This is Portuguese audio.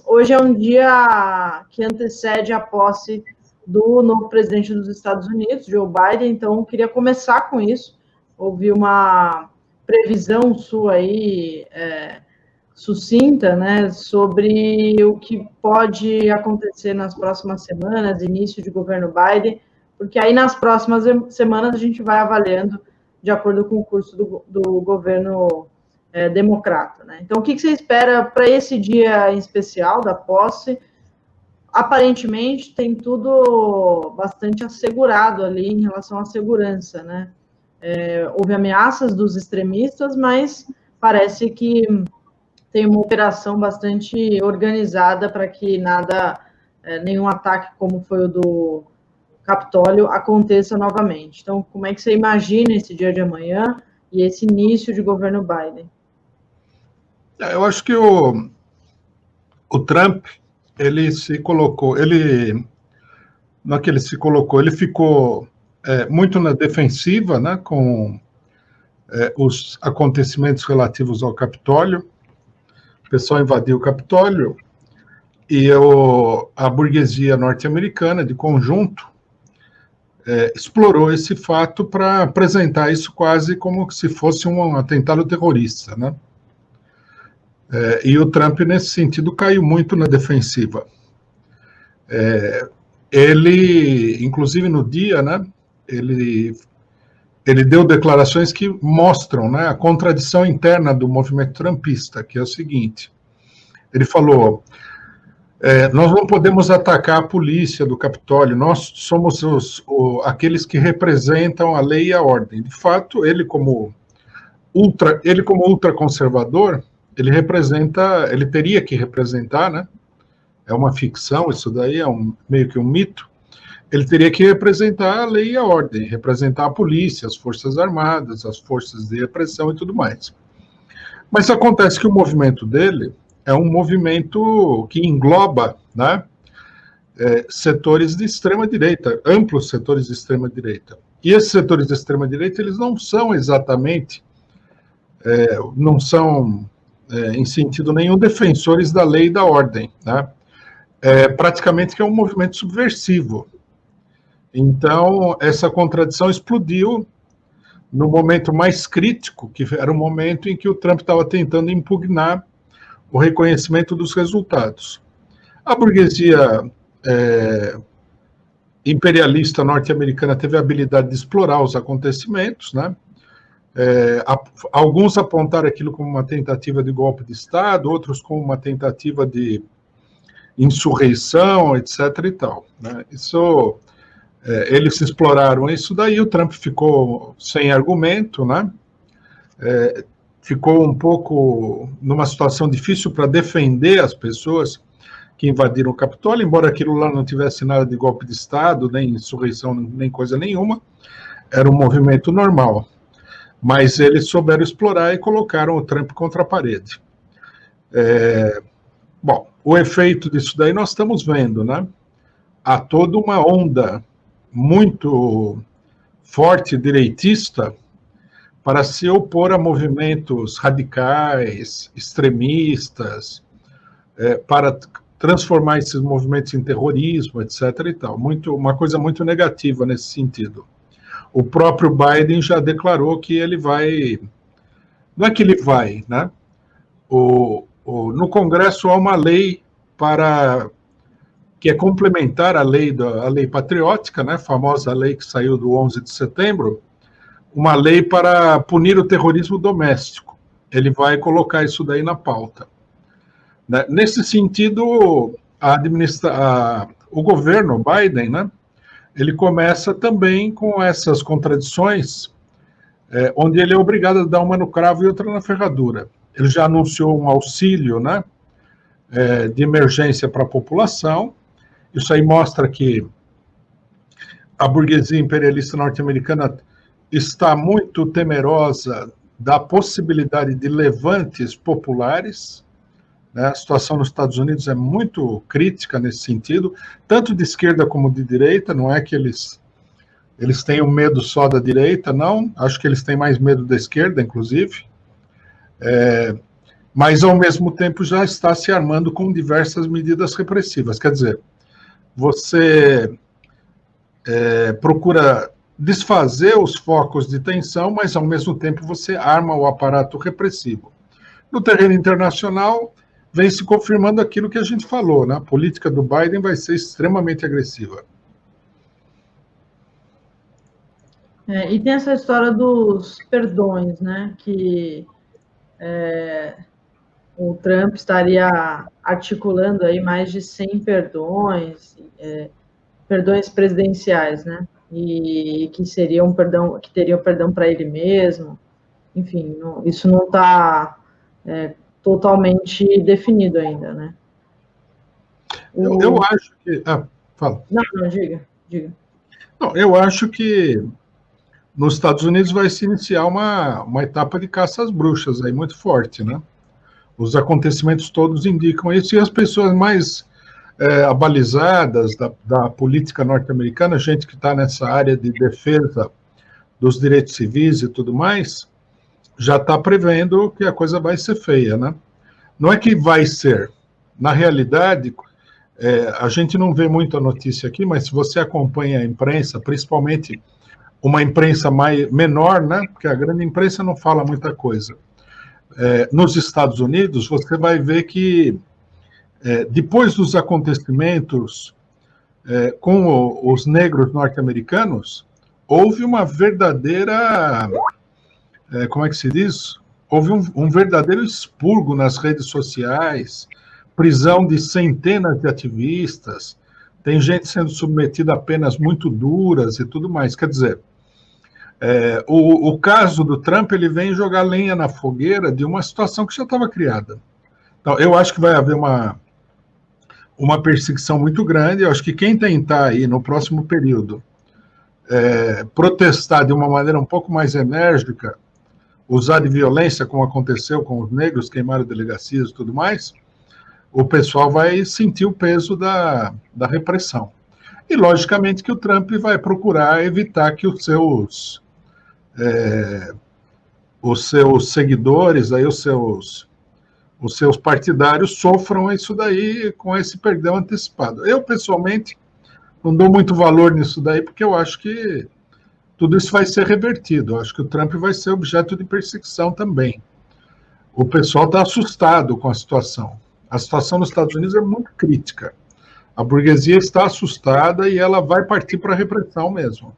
Hoje é um dia que antecede a posse do novo presidente dos Estados Unidos, Joe Biden, então eu queria começar com isso, ouvir uma previsão sua aí, sucinta, né, sobre o que pode acontecer nas próximas semanas, início de governo Biden, porque aí nas próximas semanas a gente vai avaliando de acordo com o curso do governo democrata, né? Então, o que você espera para esse dia em especial da posse? Aparentemente, tem tudo bastante assegurado ali em relação à segurança, né? Houve ameaças dos extremistas, mas parece que tem uma operação bastante organizada para que nenhum ataque como foi o do Capitólio aconteça novamente. Então, como é que você imagina esse dia de amanhã e esse início de governo Biden? Eu acho que o Trump, ele ficou muito na defensiva, né, com os acontecimentos relativos ao Capitólio. O pessoal invadiu o Capitólio e a burguesia norte-americana, de conjunto, explorou esse fato para apresentar isso quase como se fosse um atentado terrorista, né? E o Trump, nesse sentido, caiu muito na defensiva. Ele, inclusive no dia, né, ele deu declarações que mostram, né, a contradição interna do movimento trumpista, que é o seguinte: ele falou, nós não podemos atacar a polícia do Capitólio, nós somos aqueles que representam a lei e a ordem. De fato, ele como ultraconservador, ele teria que representar, né? É uma ficção, isso daí é meio que um mito. Ele teria que representar a lei e a ordem, representar a polícia, as forças armadas, as forças de repressão e tudo mais. Mas acontece que o movimento dele é um movimento que engloba, né, setores de extrema-direita, amplos setores de extrema-direita. E esses setores de extrema-direita, eles não são exatamente, em sentido nenhum, defensores da lei e da ordem, né? Praticamente que é um movimento subversivo. Então, essa contradição explodiu no momento mais crítico, que era o momento em que o Trump estava tentando impugnar o reconhecimento dos resultados. A burguesia imperialista norte-americana teve a habilidade de explorar os acontecimentos, né? Alguns apontaram aquilo como uma tentativa de golpe de Estado, outros como uma tentativa de insurreição, etc. e tal, né? Eles exploraram isso daí, o Trump ficou sem argumento, né? Ficou um pouco numa situação difícil para defender as pessoas que invadiram o Capitólio, embora aquilo lá não tivesse nada de golpe de Estado, nem insurreição, nem coisa nenhuma, era um movimento normal. Mas eles souberam explorar e colocaram o Trump contra a parede. Bom, o efeito disso daí nós estamos vendo, né? Há toda uma onda muito forte direitista para se opor a movimentos radicais, extremistas, para transformar esses movimentos em terrorismo, etc. e tal. Uma coisa muito negativa nesse sentido. O próprio Biden já declarou que ele vai... Não é que ele vai, né? No Congresso há uma lei que é complementar à lei patriótica, né? A famosa lei que saiu do 11 de setembro, uma lei para punir o terrorismo doméstico. Ele vai colocar isso daí na pauta. Nesse sentido, o governo Biden, né, ele começa também com essas contradições, onde ele é obrigado a dar uma no cravo e outra na ferradura. Ele já anunciou um auxílio, né, de emergência para a população. Isso aí mostra que a burguesia imperialista norte-americana está muito temerosa da possibilidade de levantes populares, né? A situação nos Estados Unidos é muito crítica nesse sentido, tanto de esquerda como de direita. Não é que eles tenham medo só da direita, não. Acho que eles têm mais medo da esquerda, inclusive. mas ao mesmo tempo já está se armando com diversas medidas repressivas. Quer dizer, você procura desfazer os focos de tensão, mas ao mesmo tempo você arma o aparato repressivo. No terreno internacional, vem se confirmando aquilo que a gente falou, né? A política do Biden vai ser extremamente agressiva. E tem essa história dos perdões, né? Que o Trump estaria articulando aí mais de 100 perdões, perdões presidenciais, né? E que seria um perdão, que teria o perdão para ele mesmo. Enfim, isso não está totalmente definido ainda, né? Eu acho que... fala. Não, diga. Não, eu acho que nos Estados Unidos vai se iniciar uma etapa de caça às bruxas aí muito forte, né? Os acontecimentos todos indicam isso, e as pessoas mais abalizadas da política norte-americana, gente que está nessa área de defesa dos direitos civis e tudo mais, já está prevendo que a coisa vai ser feia, né? Não é que vai ser. Na realidade, a gente não vê muita notícia aqui, mas se você acompanha a imprensa, principalmente uma imprensa menor, né? Porque a grande imprensa não fala muita coisa. Nos Estados Unidos, você vai ver que depois dos acontecimentos com os negros norte-americanos, houve uma verdadeira, como é que se diz? Houve um verdadeiro expurgo nas redes sociais, prisão de centenas de ativistas, tem gente sendo submetida a penas muito duras e tudo mais. Quer dizer, o caso do Trump, ele vem jogar lenha na fogueira de uma situação que já estava criada. Então, eu acho que vai haver uma perseguição muito grande. Eu acho que quem tentar aí no próximo período protestar de uma maneira um pouco mais enérgica, usar de violência, como aconteceu com os negros, queimaram delegacias e tudo mais, o pessoal vai sentir o peso da repressão. E, logicamente, que o Trump vai procurar evitar que os seus seguidores, aí, os seus partidários sofram isso daí com esse perdão antecipado. Eu, pessoalmente, não dou muito valor nisso daí, porque eu acho que tudo isso vai ser revertido. Eu acho que o Trump vai ser objeto de perseguição também. O pessoal está assustado com a situação. A situação nos Estados Unidos é muito crítica. A burguesia está assustada e ela vai partir para a repressão mesmo.